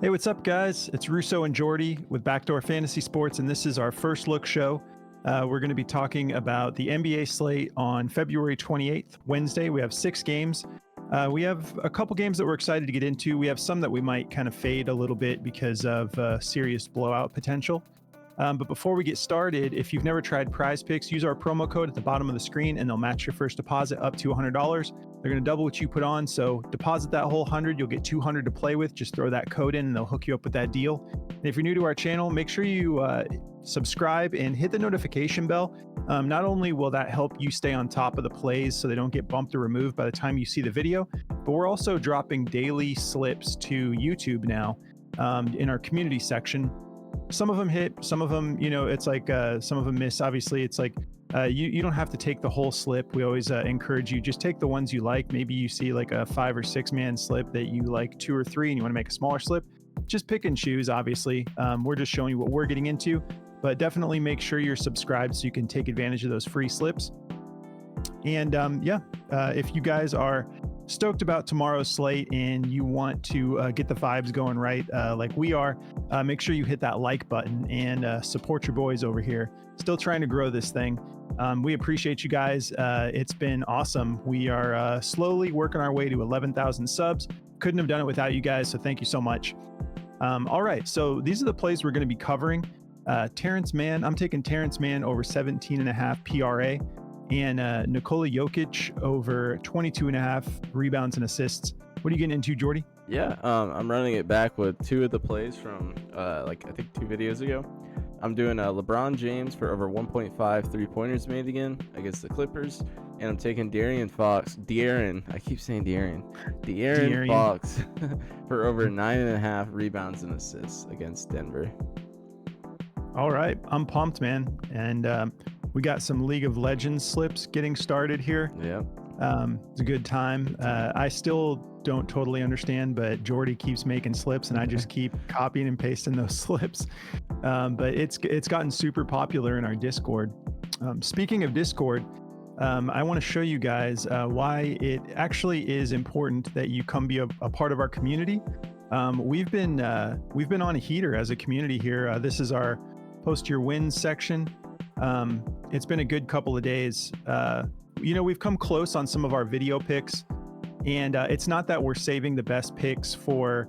Hey, what's up, guys? It's Russo and Jordy with Backdoor Fantasy Sports, and this is our first look show. We're going to be talking about the NBA slate on February 28th, Wednesday. We have 6 games. We have a couple games that we're excited to get into. We have some that we might kind of fade a little bit because of serious blowout potential. But before we get started, if you've never tried Prize Picks, use our promo code at the bottom of the screen and they'll match your first deposit up to $100. They're going to double what you put on. So deposit that whole 100, you'll get 200 to play with. Just throw that code in and they'll hook you up with that deal. And if you're new to our channel, make sure you subscribe and hit the notification bell. Not only will that help you stay on top of the plays so they don't get bumped or removed by the time you see the video, but we're also dropping daily slips to YouTube now in our community section. Some of them hit, some of them, it's like some of them miss. Obviously, it's like you don't have to take the whole slip. We always encourage you, just take the ones you like. Maybe you see like a 5 or 6 man slip that you like 2 or 3 and you want to make a smaller slip. Just pick and choose, obviously. We're just showing you what we're getting into, but definitely make sure you're subscribed so you can take advantage of those free slips. And if you guys are stoked about tomorrow's slate and you want to get the vibes going right like we are, make sure you hit that like button and support your boys over here. Still trying to grow this thing. We appreciate you guys. It's been awesome. We are slowly working our way to 11,000 subs. Couldn't have done it without you guys, so thank you so much. All right, so these are the plays we're going to be covering. Terance Mann, I'm taking Terance Mann over 17.5 PRA. And Nikola Jokic over 22.5 rebounds and assists. What are you getting into, Jordy? Yeah, I'm running it back with 2 of the plays from I think 2 videos ago. I'm doing LeBron James for over 1.5 3-pointers made again against the Clippers, and I'm taking De'Aaron Fox for over 9.5 rebounds and assists against Denver. All right, I'm pumped, man, and we got some League of Legends slips getting started here. Yeah. It's a good time. I still don't totally understand, but Jordy keeps making slips and I just keep copying and pasting those slips. But it's gotten super popular in our Discord. Speaking of Discord, I want to show you guys why it actually is important that you come be a part of our community. We've been on a heater as a community here. This is our post your wins section. It's been a good couple of days. We've come close on some of our video picks, and it's not that we're saving the best picks for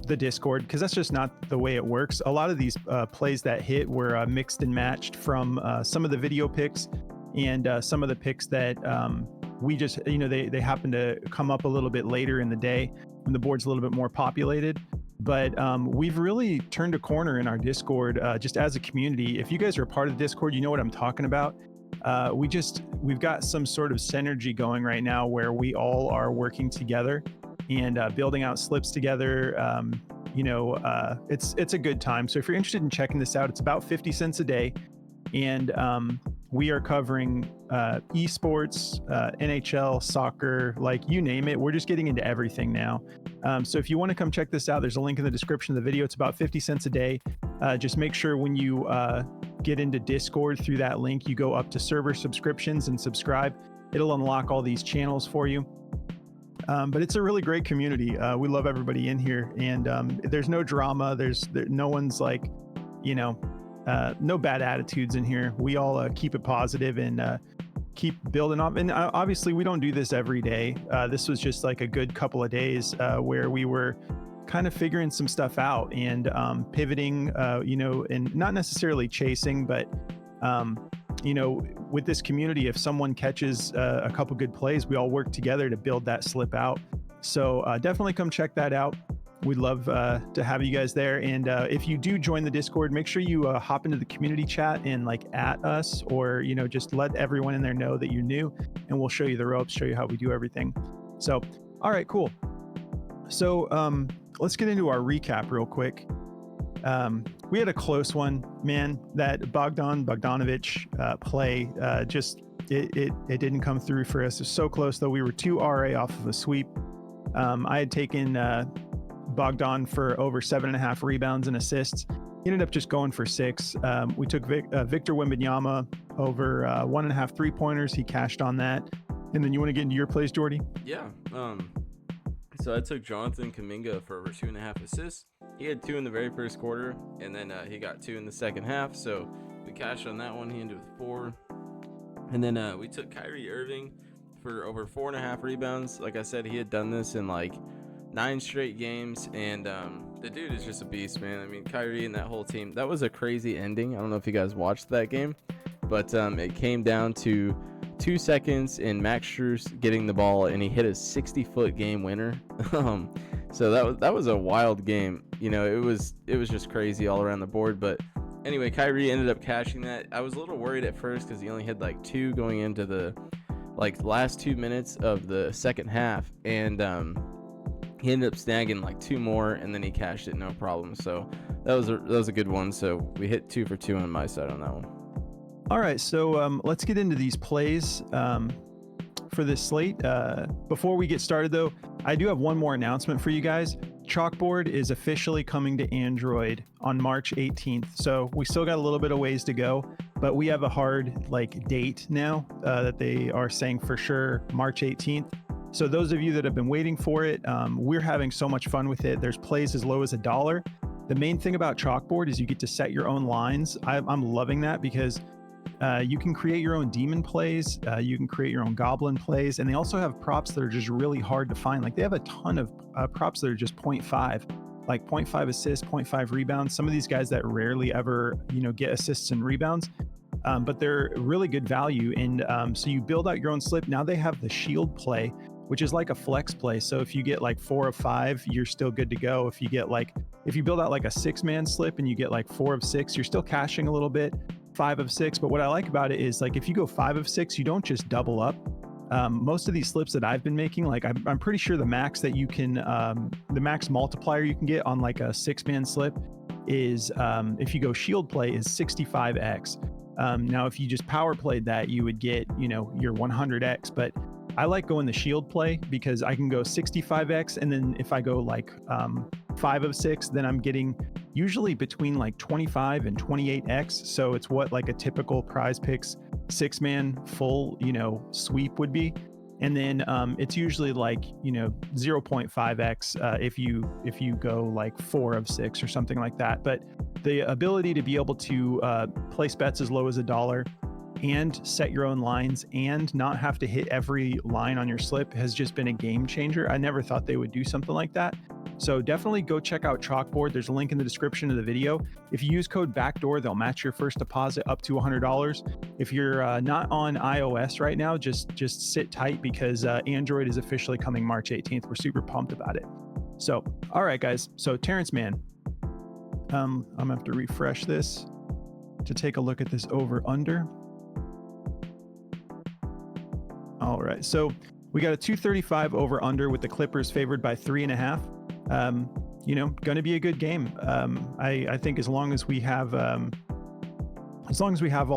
the Discord, because that's just not the way it works. A lot of these plays that hit were mixed and matched from some of the video picks and some of the picks that we just, they happen to come up a little bit later in the day when the board's a little bit more populated. But we've really turned a corner in our Discord just as a community. If you guys are a part of the Discord, you know what I'm talking about. We've got some sort of synergy going right now where we all are working together and building out slips together. It's a good time. So if you're interested in checking this out, it's about 50 cents a day. And we are covering esports, NHL, soccer, like you name it. We're just getting into everything now. So if you want to come check this out, there's a link in the description of the video. It's about 50 cents a day. Just make sure when you get into Discord through that link, you go up to server subscriptions and subscribe. It'll unlock all these channels for you. But it's a really great community. We love everybody in here, and there's no drama. No one's like, no bad attitudes in here. We all keep it positive and keep building up. And obviously we don't do this every day. This was just like a good couple of days where we were kind of figuring some stuff out and pivoting, and not necessarily chasing, but with this community, if someone catches a couple good plays, we all work together to build that slip out. So definitely come check that out. We'd love to have you guys there. And if you do join the Discord, make sure you hop into the community chat and at us, or, just let everyone in there know that you're new, and we'll show you the ropes, show you how we do everything. So, all right, cool. So let's get into our recap real quick. We had a close one, man. That Bogdanovic play, it didn't come through for us. It was so close, though. We were 2 RA off of a sweep. I had taken Bogdan for over 7.5 rebounds and assists. He ended up just going for 6. We took Victor Wembanyama over 1.5 3-pointers. He cashed on that. And then you want to get into your plays, Jordy? Yeah. So I took Jonathan Kuminga for over 2.5 assists. He had 2 in the very first quarter, and then he got 2 in the second half. So we cashed on that one. He ended with 4. And then we took Kyrie Irving for over 4.5 rebounds. Like I said, he had done this in like 9 straight games, and the dude is just a beast, man. I mean, Kyrie and that whole team. That was a crazy ending. I don't know if you guys watched that game, but it came down to 2 seconds and Max Strus getting the ball, and he hit a 60-foot game winner. So that was a wild game. You know, it was just crazy all around the board. But anyway, Kyrie ended up cashing that. I was a little worried at first because he only had like 2 going into the last 2 minutes of the second half, and he ended up snagging like 2 more, and then he cashed it no problem. So that was a good one. So we hit 2 for 2 on my side on that one. All right, so let's get into these plays for this slate. Before we get started, though, I do have one more announcement for you guys. Chalkboard is officially coming to Android on March 18th, so we still got a little bit of ways to go, but we have a hard date now that they are saying for sure March 18th. So those of you that have been waiting for it, we're having so much fun with it. There's plays as low as $1. The main thing about Chalkboard is you get to set your own lines. I'm loving that because you can create your own demon plays, you can create your own goblin plays, and they also have props that are just really hard to find. Like they have a ton of props that are just 0.5, like 0.5 assists, 0.5 rebounds. Some of these guys that rarely ever, get assists and rebounds, but they're really good value. And so you build out your own slip. Now they have the shield play, which is like a flex play. So if you get like 4 of 5, you're still good to go. If you get if you build out like a 6-man slip and you get like 4 of 6, you're still cashing a little bit. 5 of 6, but what I like about it is if you go 5 of 6, you don't just double up. Most of these slips that I've been making, I'm pretty sure the max that you can, the max multiplier you can get on a 6-man slip is, if you go shield play, is 65x. Now, if you just power played that, you would get, your 100x, but I like going the shield play because I can go 65x, and then if I go 5 of 6, then I'm getting usually between 25 and 28x. So it's what a typical Prize Picks 6-man full, sweep would be. And then it's usually 0.5x if you go 4 of 6 or something like that. But the ability to be able to place bets as low as $1 and set your own lines and not have to hit every line on your slip has just been a game changer. I never thought they would do something like that. So definitely go check out Chalkboard. There's a link in the description of the video. If you use code BACKDOOR, they'll match your first deposit up to $100. If you're not on iOS right now, just sit tight because Android is officially coming March 18th. We're super pumped about it. So, all right, guys. So Terance Mann, I'm gonna have to refresh this to take a look at this over under. All right, so we got a 235 over under with the Clippers favored by 3.5. Going to be a good game. I think as long as we have all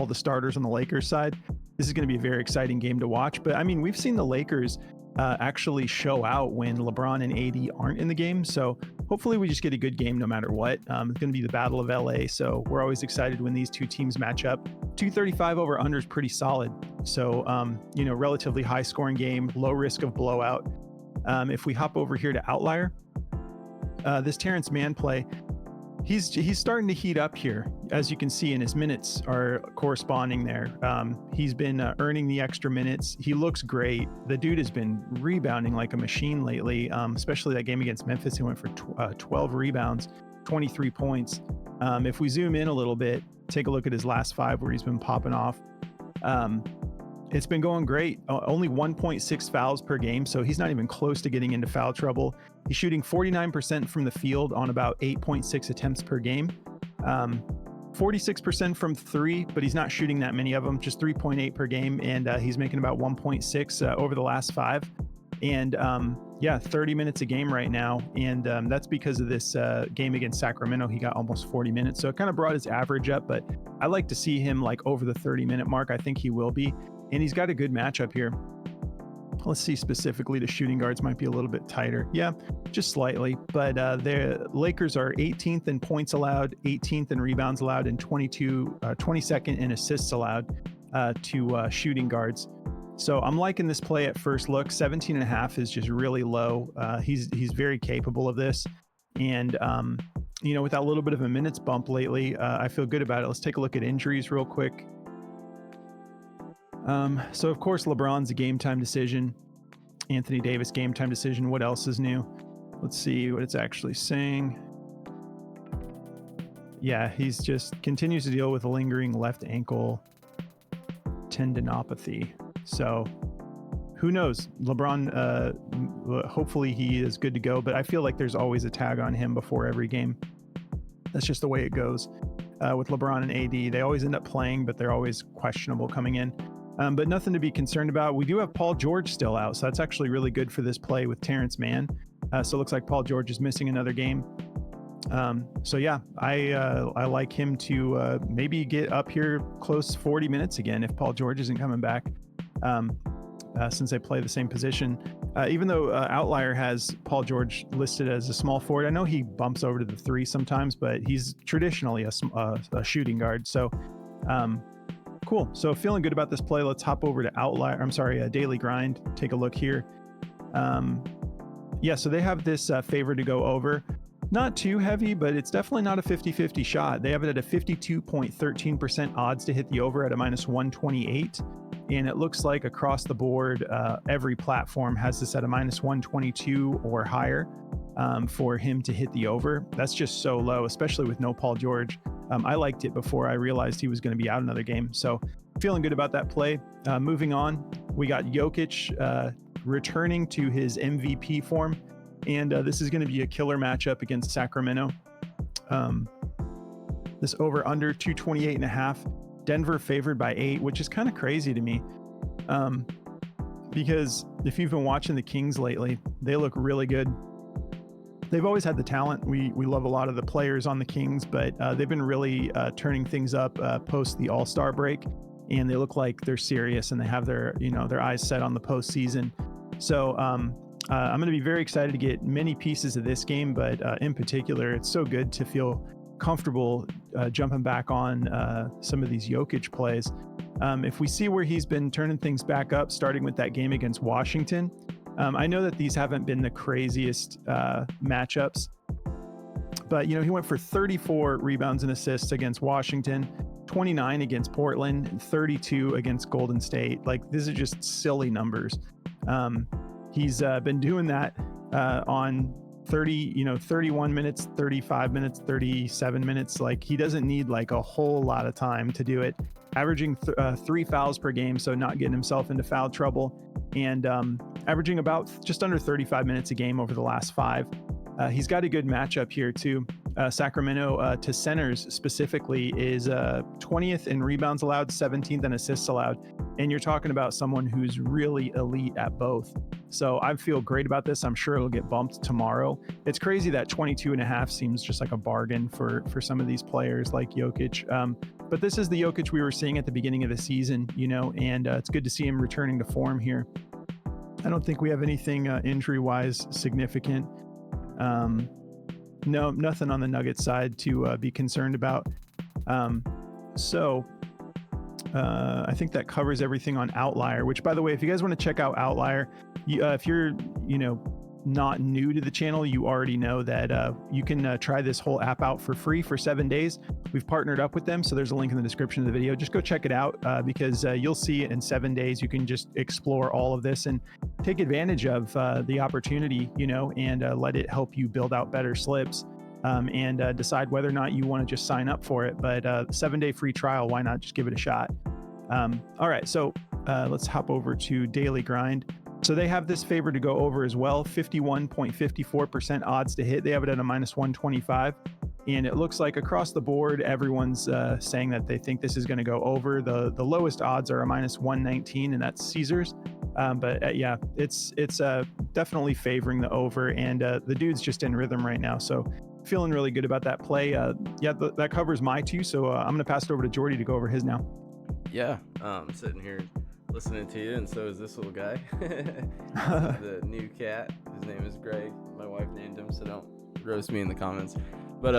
the starters on the Lakers side, this is going to be a very exciting game to watch. But I mean, we've seen the Lakers actually show out when LeBron and AD aren't in the game. So hopefully we just get a good game no matter what. It's going to be the Battle of LA. So we're always excited when these two teams match up. 235 over under is pretty solid. So, relatively high scoring game, low risk of blowout. If we hop over here to Outlier, this Terance Mann play, he's starting to heat up here. As you can see, and his minutes are corresponding there. He's been earning the extra minutes. He looks great. The dude has been rebounding like a machine lately, especially that game against Memphis. He went for 12 rebounds, 23 points. If we zoom in a little bit, take a look at his last 5 where he's been popping off. It's been going great. Only 1.6 fouls per game, so he's not even close to getting into foul trouble. He's shooting 49% from the field on about 8.6 attempts per game. 46% from 3, but he's not shooting that many of them, just 3.8 per game, and he's making about 1.6 over the last 5. And 30 minutes a game right now, and that's because of this game against Sacramento. He got almost 40 minutes, so it kind of brought his average up, but I like to see him over the 30-minute mark. I think he will be, and he's got a good matchup here. Let's see, specifically the shooting guards might be a little bit tighter. Yeah, just slightly, but the Lakers are 18th in points allowed, 18th in rebounds allowed, and 22nd in assists allowed to shooting guards. So I'm liking this play at first look. 17.5 is just really low. He's very capable of this. And with that little bit of a minutes bump lately, I feel good about it. Let's take a look at injuries real quick. So of course, LeBron's a game time decision. Anthony Davis, game time decision. What else is new? Let's see what it's actually saying. Yeah, he's just continues to deal with a lingering left ankle tendinopathy. So who knows? LeBron, hopefully he is good to go, but I feel like there's always a tag on him before every game. That's just the way it goes with LeBron and AD. They always end up playing, but they're always questionable coming in. But nothing to be concerned about. We do have Paul George still out, so that's actually really good for this play with Terance Mann. So it looks like Paul George is missing another game. So yeah, I like him to maybe get up here close 40 minutes again if Paul George isn't coming back, since they play the same position. Even though Outlier has Paul George listed as a small forward, I know he bumps over to the 3 sometimes, but he's traditionally a shooting guard. So cool. So feeling good about this play. Let's hop over to Daily Grind. Take a look here. So they have this favor to go over. Not too heavy, but it's definitely not a 50-50 shot. They have it at a 52.13% odds to hit the over at a -128. And it looks like across the board, every platform has this at a -122 or higher for him to hit the over. That's just so low, especially with no Paul George. I liked it before I realized he was going to be out another game. So feeling good about that play. Moving on, we got Jokic returning to his MVP form. And this is going to be a killer matchup against Sacramento. This over under 228.5. Denver favored by 8, which is kind of crazy to me. Because if you've been watching the Kings lately, they look really good. They've always had the talent. We love a lot of the players on the Kings, but they've been really turning things up post the All-Star break. And they look like they're serious and they have their eyes set on the postseason. So I'm going to be very excited to get many pieces of this game, but in particular, it's so good to feel comfortable jumping back on some of these Jokic plays. If we see where he's been turning things back up, starting with that game against Washington, I know that these haven't been the craziest matchups, but he went for 34 rebounds and assists against Washington, 29 against Portland, and 32 against Golden State. Like, these are just silly numbers. He's been doing that on 31 minutes, 35 minutes, 37 minutes. Like, he doesn't need like a whole lot of time to do it. Averaging 3 fouls per game, so not getting himself into foul trouble, and averaging about just under 35 minutes a game over the last 5. He's got a good matchup here too. Sacramento to centers specifically is 20th in rebounds allowed, 17th in assists allowed. And you're talking about someone who's really elite at both. So I feel great about this. I'm sure it'll get bumped tomorrow. It's crazy that 22.5 seems just like a bargain for some of these players like Jokic. But this is the Jokic we were seeing at the beginning of the season, and it's good to see him returning to form here. I don't think we have anything injury-wise significant. No, nothing on the Nuggets side to be concerned about. So I think that covers everything on Outlier, which, by the way, if you guys want to check out Outlier, if you're, not new to the channel, you already know that you can try this whole app out for free for 7 days. We've partnered up with them, so there's a link in the description of the video. Just go check it out because you'll see in 7 days you can just explore all of this and take advantage of the opportunity, and let it help you build out better slips and decide whether or not you want to just sign up for it. But 7-day free trial, why not just give it a shot? All right, so let's hop over to Daily Grind. So they have this favor to go over as well, 51.54% odds to hit. They have it at a -125. And it looks like across the board, everyone's saying that they think this is going to go over. The lowest odds are a -119, and that's Caesars. But yeah, it's definitely favoring the over, and the dude's just in rhythm right now. So feeling really good about that play. That covers my 2. So I'm going to pass it over to Jordy to go over his now. Yeah, I'm sitting here listening to you, and so is this little guy. The new cat. His name is Greg. My wife named him, so don't roast me in the comments. But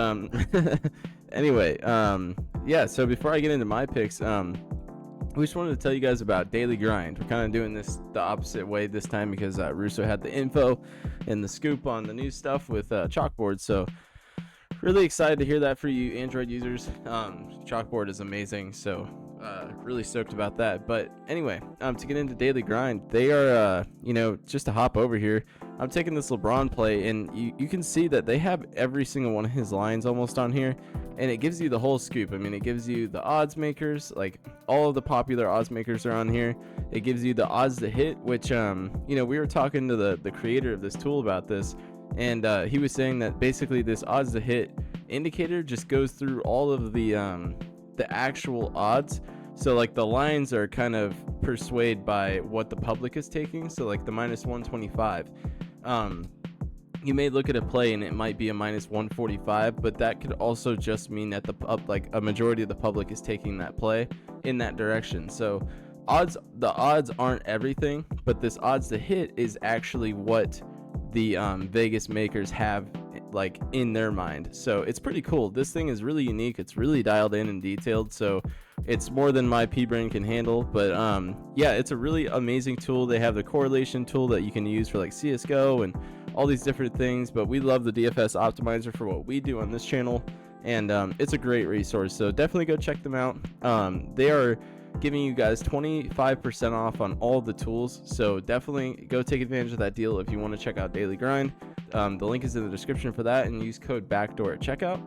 anyway, so before I get into my picks, we just wanted to tell you guys about Daily Grind. We're kind of doing this the opposite way this time because Russo had the info and the scoop on the new stuff with Chalkboard. So really excited to hear that for you Android users. Chalkboard is amazing, so really stoked about that. But anyway, to get into daily grind, they are just to hop over here, I'm taking this LeBron play, and you can see that they have every single one of his lines almost on here, and it gives you the whole scoop. I mean, it gives you the odds makers, like all of the popular odds makers are on here. It gives you the odds to hit, which we were talking to the creator of this tool about this, and he was saying that basically this odds to hit indicator just goes through all of the actual odds. So like the lines are kind of persuaded by what the public is taking. So like the -125, you may look at a play and it might be a -145, but that could also just mean that a majority of the public is taking that play in that direction. So the odds aren't everything, but this odds to hit is actually what the Vegas makers have like in their mind. So it's pretty cool. This thing is really unique. It's really dialed in and detailed, so it's more than my pea-brain can handle. But yeah, it's a really amazing tool. They have the correlation tool that you can use for like CSGO and all these different things, but we love the DFS optimizer for what we do on this channel, and it's a great resource, so definitely go check them out. They are giving you guys 25% off on all the tools, so definitely go take advantage of that deal if you want to check out daily grind. The link is in the description for that, and use code backdoor at checkout.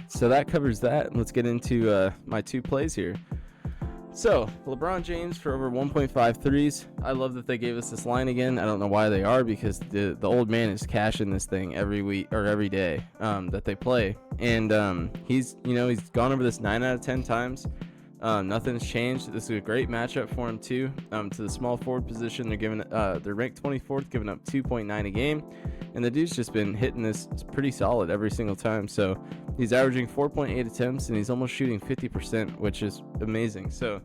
So that covers that. Let's get into my two plays here. So LeBron James for over 1.5 threes. I love that they gave us this line again. I don't know why they are, because the old man is cashing this thing every week or every day that they play, and he's gone over this 9 out of 10 times. Nothing's changed. This is a great matchup for him too. To the small forward position, they're ranked 24th, giving up 2.9 a game, and the dude's just been hitting this pretty solid every single time. So he's averaging 4.8 attempts, and he's almost shooting 50%, which is amazing. So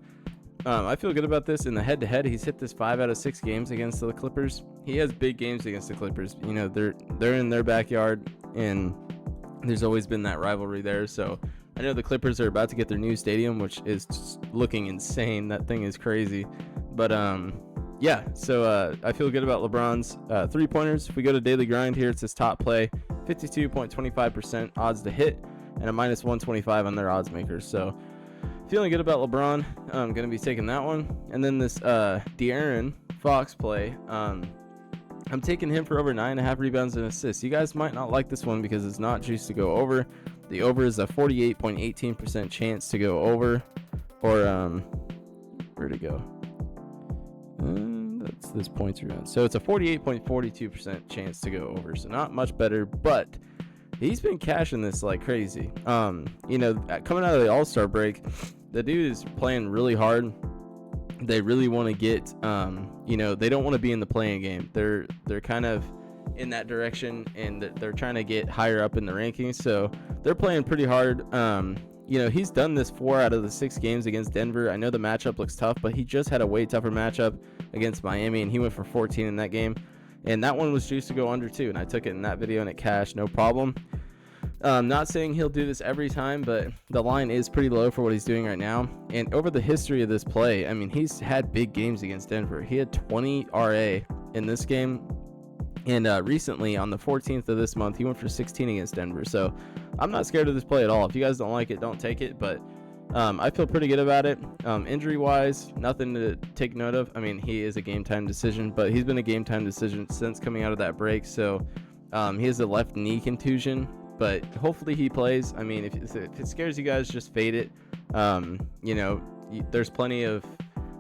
I feel good about this. In the head-to-head, he's hit this 5 out of 6 games against the Clippers. He has big games against the Clippers. They're in their backyard, and there's always been that rivalry there. So I know the Clippers are about to get their new stadium, which is just looking insane. That thing is crazy. But yeah, so I feel good about LeBron's 3-pointers. If we go to daily grind here, it's his top play, 52.25% odds to hit, and a -125 on their odds makers. So feeling good about LeBron. I'm going to be taking that one. And then this De'Aaron Fox play, I'm taking him for over 9.5 rebounds and assists. You guys might not like this one because it's not juiced to go over. The over is a 48.18% chance to go over, or where'd it go? That's this points around. So it's a 48.42% chance to go over. So not much better, but he's been cashing this like crazy. Coming out of the All-Star break, the dude is playing really hard. They really want to get, they don't want to be in the playing game. They're kind of in that direction, and they're trying to get higher up in the rankings, so they're playing pretty hard. He's done this 4 out of the 6 games against Denver. I know the matchup looks tough, but he just had a way tougher matchup against Miami, and he went for 14 in that game, and that one was juiced to go under too, and I took it in that video and it cashed no problem. Not saying he'll do this every time, but the line is pretty low for what he's doing right now. And over the history of this play, I mean, he's had big games against Denver. He had 20 RA in this game, and recently on the 14th of this month, he went for 16 against Denver. So I'm not scared of this play at all. If you guys don't like it, don't take it, but I feel pretty good about it. Injury wise, nothing to take note of. I mean, he is a game time decision, but he's been a game time decision since coming out of that break. So he has a left knee contusion, but hopefully he plays. I mean, if it scares you guys, just fade it. There's plenty of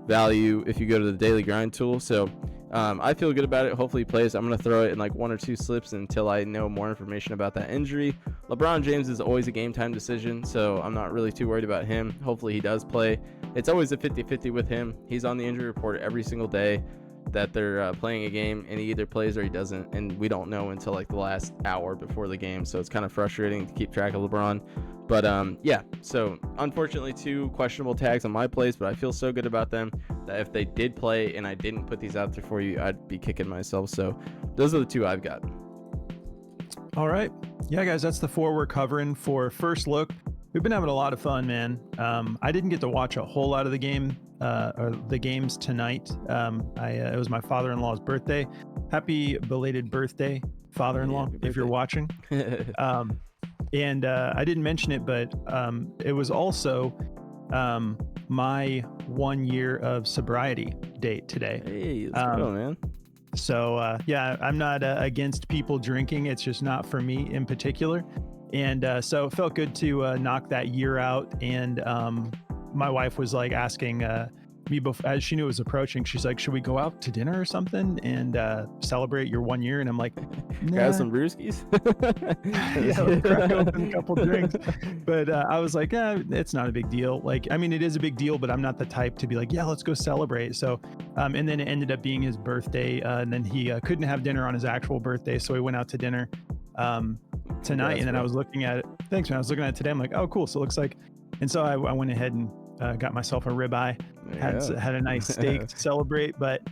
value if you go to the daily grind tool. So I feel good about it. Hopefully he plays. I'm going to throw it in like 1 or 2 slips until I know more information about that injury. LeBron James is always a game time decision, so I'm not really too worried about him. Hopefully he does play. It's always a 50-50 with him. He's on the injury report every single day that they're playing a game, and he either plays or he doesn't, and we don't know until like the last hour before the game, so it's kind of frustrating to keep track of LeBron. But yeah, so unfortunately 2 questionable tags on my plays, but I feel so good about them that if they did play and I didn't put these out there for you, I'd be kicking myself. So those are the 2 I've got. All right. Yeah, guys, that's the 4 we're covering for first look. We've been having a lot of fun, man. I didn't get to watch a whole lot of the game or the games tonight. It was my father-in-law's birthday. Happy belated birthday. father-in-law, happy if you're birthday. watching. And I didn't mention it, but it was also my 1 year of sobriety date today. Hey, let's go, man. So yeah, I'm not against people drinking. It's just not for me in particular. And so it felt good to knock that year out. And my wife was like asking me before, as she knew it was approaching, she's like, should we go out to dinner or something and celebrate your 1 year? And I'm like, Grab nah. some brewskis. Yeah, let's crack open a couple drinks. But I was like, it's not a big deal. Like, I mean, it is a big deal, but I'm not the type to be like, yeah, let's go celebrate. So, and then it ended up being his birthday. And then he couldn't have dinner on his actual birthday. So we went out to dinner tonight. And then I was looking at it. Thanks, man. I was looking at it today. I'm like, oh, cool. So it looks like, and so I went ahead and got myself a ribeye, had a nice steak to celebrate. But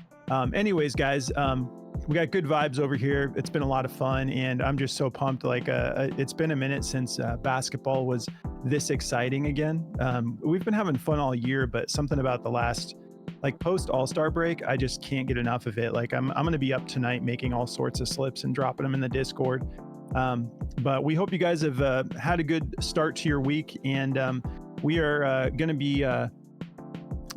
anyways, guys, we got good vibes over here. It's been a lot of fun, and I'm just so pumped. Like, it's been a minute since basketball was this exciting again. We've been having fun all year, but something about the last, like, post All-Star break, I just can't get enough of it. Like, I'm going to be up tonight making all sorts of slips and dropping them in the Discord. But we hope you guys have had a good start to your week, and we are going to be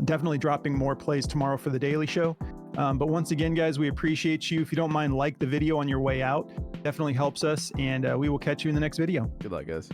definitely dropping more plays tomorrow for the Daily Show. But once again, guys, we appreciate you. If you don't mind, like the video on your way out. Definitely helps us, and we will catch you in the next video. Good luck, guys.